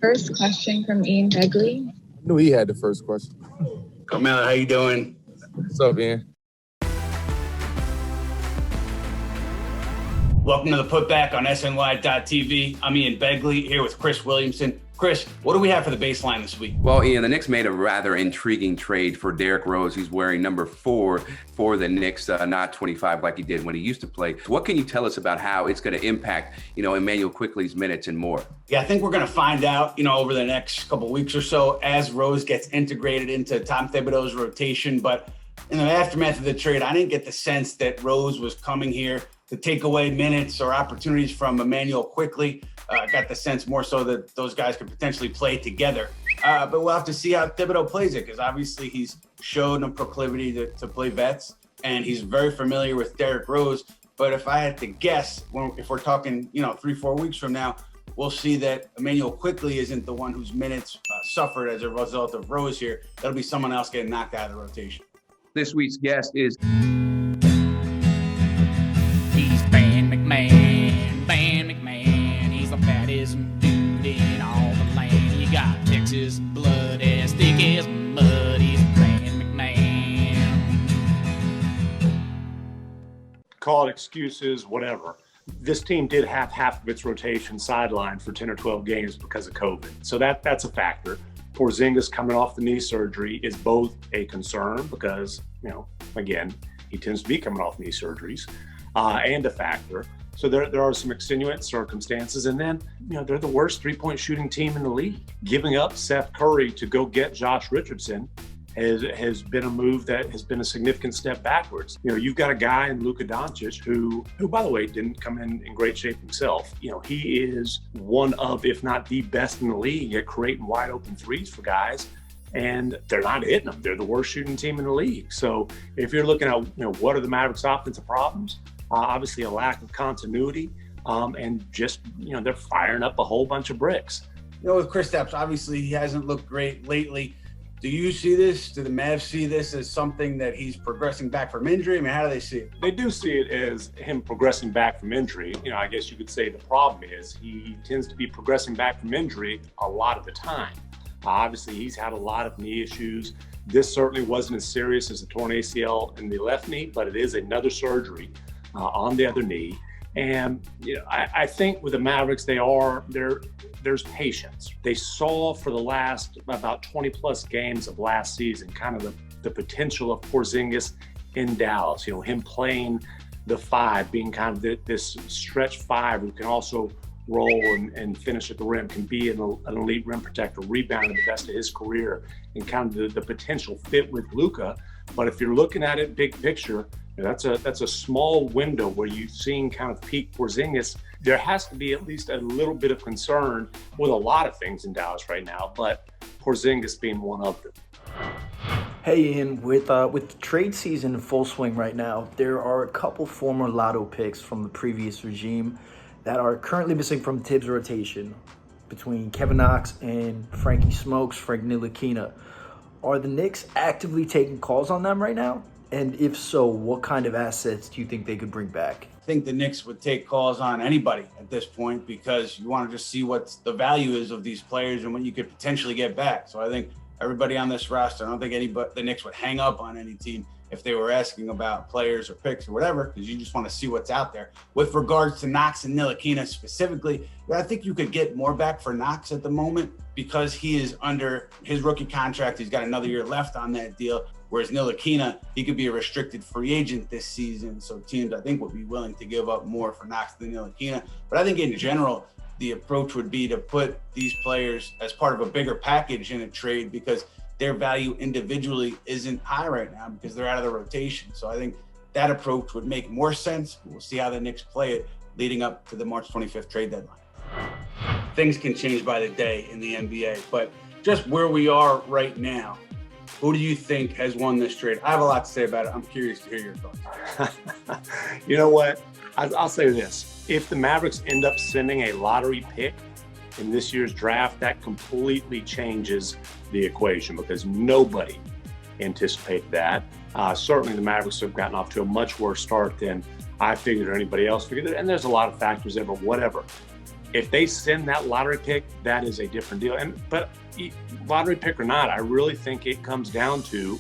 First question from Ian Begley. I knew he had the first question. Carmelo, how you doing? What's up, Ian? Welcome to the Putback on SNY.TV. I'm Ian Begley here with Chris Williamson. Chris, what do we have for the baseline this week? Well, Ian, the Knicks made a rather intriguing trade for Derrick Rose. He's wearing number 4 for the Knicks, not 25 like he did when he used to play. What can you tell us about how it's going to impact, Immanuel Quickley's minutes and more? Yeah, I think we're going to find out, over the next couple of weeks or so as Rose gets integrated into Tom Thibodeau's rotation. But in the aftermath of the trade, I didn't get the sense that Rose was coming here to take away minutes or opportunities from Immanuel Quickley. Got the sense more so that those guys could potentially play together. But we'll have to see how Thibodeau plays it, because obviously he's shown a proclivity to play vets, and he's very familiar with Derrick Rose. But if I had to guess, if we're talking, 3-4 weeks from now, we'll see that Immanuel Quickley isn't the one whose minutes suffered as a result of Rose here. That'll be someone else getting knocked out of the rotation. This week's guest is MacMahon, he's the fattest dude in all the land. He got Texas blood as thick as mud. He's MacMahon. Call it excuses, whatever. This team did have half of its rotation sidelined for 10 or 12 games because of COVID. So that's a factor. Porzingis coming off the knee surgery is both a concern because, again, he tends to be coming off knee surgeries, and a factor. So there are some extenuant circumstances. And then, they're the worst three-point shooting team in the league. Giving up Seth Curry to go get Josh Richardson has been a move that has been a significant step backwards. You've got a guy in Luka Doncic who, by the way, didn't come in great shape himself. He is one of, if not the best in the league at creating wide open threes for guys. And they're not hitting them. They're the worst shooting team in the league. So if you're looking at, what are the Mavericks' offensive problems? Obviously a lack of continuity, and just, they're firing up a whole bunch of bricks. With Kristaps, obviously he hasn't looked great lately. Do you see this? Do the Mavs see this as something that he's progressing back from injury? I mean, how do they see it? They do see it as him progressing back from injury. I guess you could say the problem is he tends to be progressing back from injury a lot of the time. Obviously, he's had a lot of knee issues. This certainly wasn't as serious as a torn ACL in the left knee, but it is another surgery on the other knee. And I think with the Mavericks, there's patience. They saw for the last about 20 plus games of last season kind of the potential of Porzingis in Dallas. Him playing the 5, being kind of this stretch 5 who can also roll and finish at the rim, can be an elite rim protector, rebounding the best of his career, and kind of the potential fit with Luka. But if you're looking at it big picture, that's a small window where you've seen kind of peak Porzingis. There has to be at least a little bit of concern with a lot of things in Dallas right now, but Porzingis being one of them. Hey Ian, with the trade season in full swing right now, there are a couple former lotto picks from the previous regime that are currently missing from Tibbs' rotation between Kevin Knox and Frank Ntilikina. Are the Knicks actively taking calls on them right now? And if so, what kind of assets do you think they could bring back? I think the Knicks would take calls on anybody at this point, because you want to just see what the value is of these players and what you could potentially get back. So I think everybody on this roster, I don't think the Knicks would hang up on any team if they were asking about players or picks or whatever, because you just want to see what's out there. With regards to Knox and Ntilikina specifically, I think you could get more back for Knox at the moment because he is under his rookie contract. He's got another year left on that deal. Whereas Ntilikina, he could be a restricted free agent this season. So teams, I think, would be willing to give up more for Knox than Ntilikina. But I think in general, the approach would be to put these players as part of a bigger package in a trade, because their value individually isn't high right now because they're out of the rotation. So I think that approach would make more sense. We'll see how the Knicks play it leading up to the March 25th trade deadline. Things can change by the day in the NBA, but just where we are right now, who do you think has won this trade? I have a lot to say about it. I'm curious to hear your thoughts. You know what? I'll say this. If the Mavericks end up sending a lottery pick in this year's draft, that completely changes the equation, because nobody anticipated that. Certainly the Mavericks have gotten off to a much worse start than I figured or anybody else figured. And there's a lot of factors there, but whatever. If they send that lottery pick, that is a different deal. But lottery pick or not, I really think it comes down to,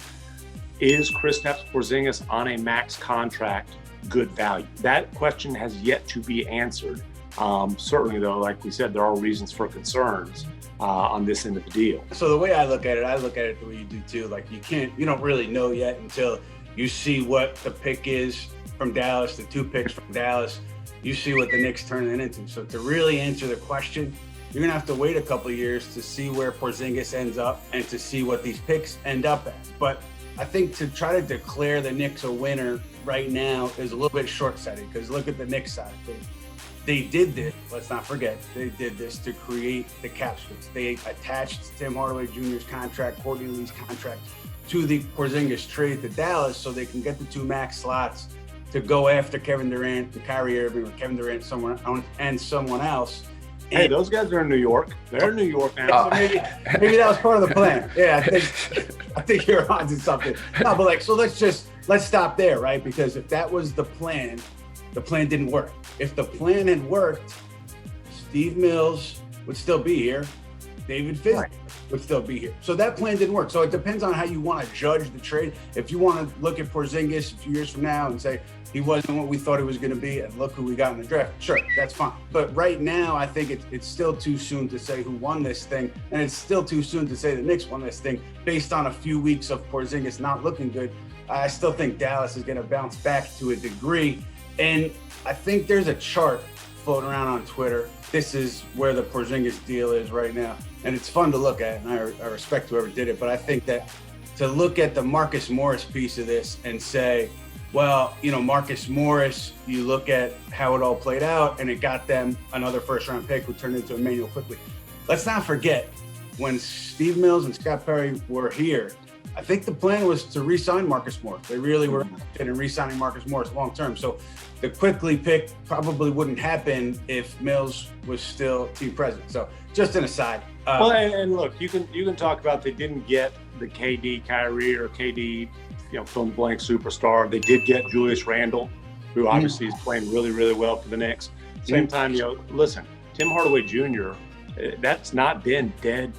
is Kristaps Porzingis on a max contract good value? That question has yet to be answered. Certainly, though, like we said, there are reasons for concerns on this end of the deal. So the way I look at it the way you do too. Like you don't really know yet until you see what the pick is from Dallas, the 2 picks from Dallas. You see what the Knicks turn it into. So to really answer the question, you're gonna have to wait a couple of years to see where Porzingis ends up and to see what these picks end up as. But I think to try to declare the Knicks a winner right now is a little bit short-sighted, because look at the Knicks side. They did this, let's not forget, they did this to create the cap space. They attached Tim Hardaway Jr.'s contract, Courtney Lee's contract to the Porzingis trade to Dallas so they can get the 2 max slots to go after Kevin Durant and Kyrie Irving, or Kevin Durant and someone else. Hey, those guys are in New York. They're in New York now. So maybe that was part of the plan. Yeah, I think you're onto something. No, but so let's stop there, right? Because if that was the plan didn't work. If the plan had worked, Steve Mills would still be here. David Fizdale would still be here. So that plan didn't work. So it depends on how you want to judge the trade. If you want to look at Porzingis a few years from now and say he wasn't what we thought he was going to be, and look who we got in the draft, sure, that's fine. But right now, I think it's still too soon to say who won this thing, and it's still too soon to say the Knicks won this thing based on a few weeks of Porzingis not looking good. I still think Dallas is going to bounce back to a degree, and I think there's a chart floating around on Twitter. This is where the Porzingis deal is right now. And it's fun to look at, and I respect whoever did it, but I think that to look at the Marcus Morris piece of this and say, well, Marcus Morris, you look at how it all played out, and it got them another first-round pick who turned into Immanuel Quickley. Let's not forget, when Steve Mills and Scott Perry were here, I think the plan was to re-sign Marcus Morris. They really were interested in re-signing Marcus Morris long-term. So the Quickley pick probably wouldn't happen if Mills was still team president. So just an aside. Well, and look, you can talk about they didn't get the KD Kyrie or KD, fill in the blank superstar. They did get Julius Randle, who obviously is playing really, really well for the Knicks. Same time, listen, Tim Hardaway Jr., that's not been dead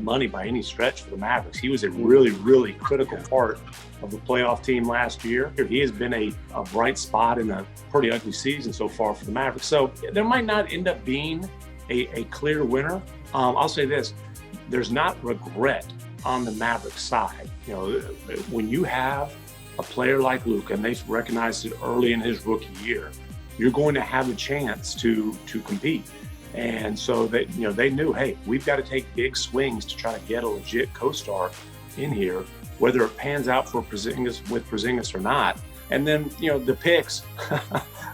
money by any stretch for the Mavericks. He was a really, really critical part of the playoff team last year. He has been a bright spot in a pretty ugly season so far for the Mavericks. So there might not end up being a clear winner. I'll say this, there's not regret on the Mavericks side. When you have a player like Luka, and they recognized it early in his rookie year, you're going to have a chance to compete. And so they knew, hey, we've got to take big swings to try to get a legit co-star in here, whether it pans out for Porzingis or not. And then, the picks,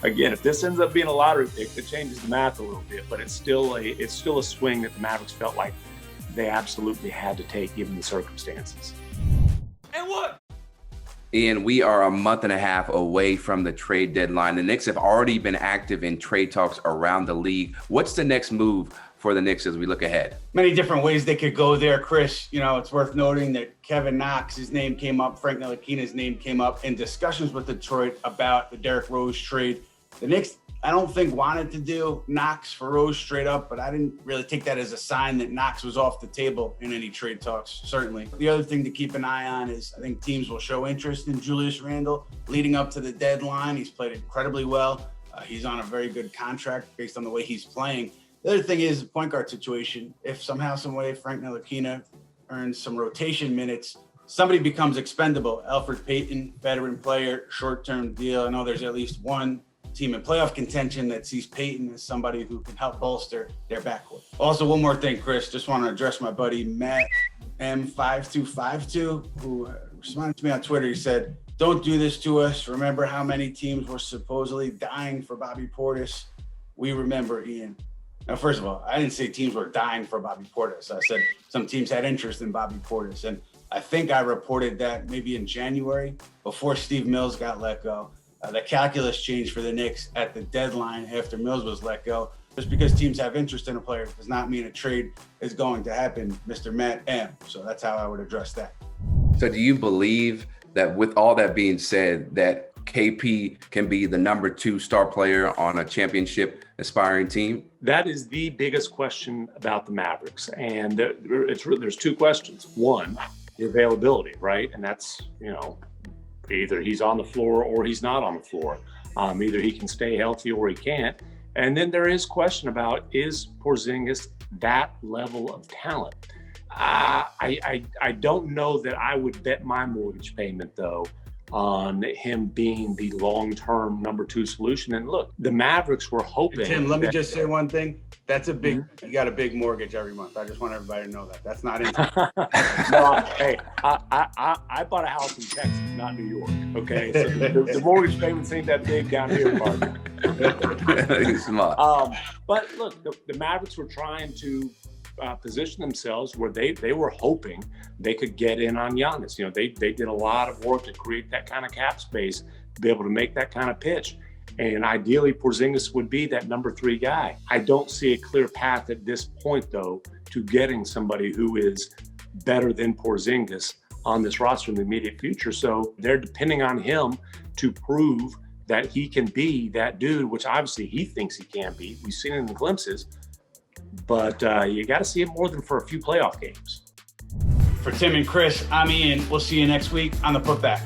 again, if this ends up being a lottery pick, it changes the math a little bit, but it's still a swing that the Mavericks felt like they absolutely had to take given the circumstances. And what? Ian, we are a month and a half away from the trade deadline. The Knicks have already been active in trade talks around the league. What's the next move for the Knicks as we look ahead? Many different ways they could go there, Chris. It's worth noting that Kevin Knox, his name came up, Frank Ntilikina's name came up in discussions with Detroit about the Derrick Rose trade. The Knicks, I don't think, wanted to do Knox for Rose straight up, but I didn't really take that as a sign that Knox was off the table in any trade talks, certainly. The other thing to keep an eye on is I think teams will show interest in Julius Randle leading up to the deadline. He's played incredibly well. He's on a very good contract based on the way he's playing. The other thing is the point guard situation. If somehow, some way, Frank Ntilikina earns some rotation minutes, somebody becomes expendable. Elfrid Payton, veteran player, short-term deal. I know there's at least one team in playoff contention that sees Payton as somebody who can help bolster their backcourt. Also, one more thing, Chris, just want to address my buddy Matt M5252, who responded to me on Twitter. He said, "Don't do this to us. Remember how many teams were supposedly dying for Bobby Portis? We remember, Ian." Now, first of all, I didn't say teams were dying for Bobby Portis. I said some teams had interest in Bobby Portis. And I think I reported that maybe in January before Steve Mills got let go. The calculus changed for the Knicks at the deadline after Mills was let go. Just because teams have interest in a player does not mean a trade is going to happen, Mr. Matt M. So that's how I would address that. So do you believe that with all that being said, that KP can be the number 2 star player on a championship aspiring team? That is the biggest question about the Mavericks. And there's 2 questions. One, the availability, right? And that's, either he's on the floor or he's not on the floor. Either he can stay healthy or he can't. And then there is question about, is Porzingis that level of talent? I don't know that I would bet my mortgage payment, though, on him being the long-term number 2 solution. And look, the Mavericks were hoping. Tim, let me just say one thing. That's a big, you got a big mortgage every month. I just want everybody to know that. That's not in. No, hey, I bought a house in Texas, not New York. Okay, so the mortgage payments ain't that big down here, Mark. Smart. But look, the Mavericks were trying to position themselves where they were hoping they could get in on Giannis. They did a lot of work to create that kind of cap space to be able to make that kind of pitch. And ideally, Porzingis would be that number 3 guy. I don't see a clear path at this point, though, to getting somebody who is better than Porzingis on this roster in the immediate future. So they're depending on him to prove that he can be that dude, which obviously he thinks he can be. We've seen it in the glimpses. But you got to see it more than for a few playoff games. For Tim and Chris, I'm Ian. We'll see you next week on the Putback.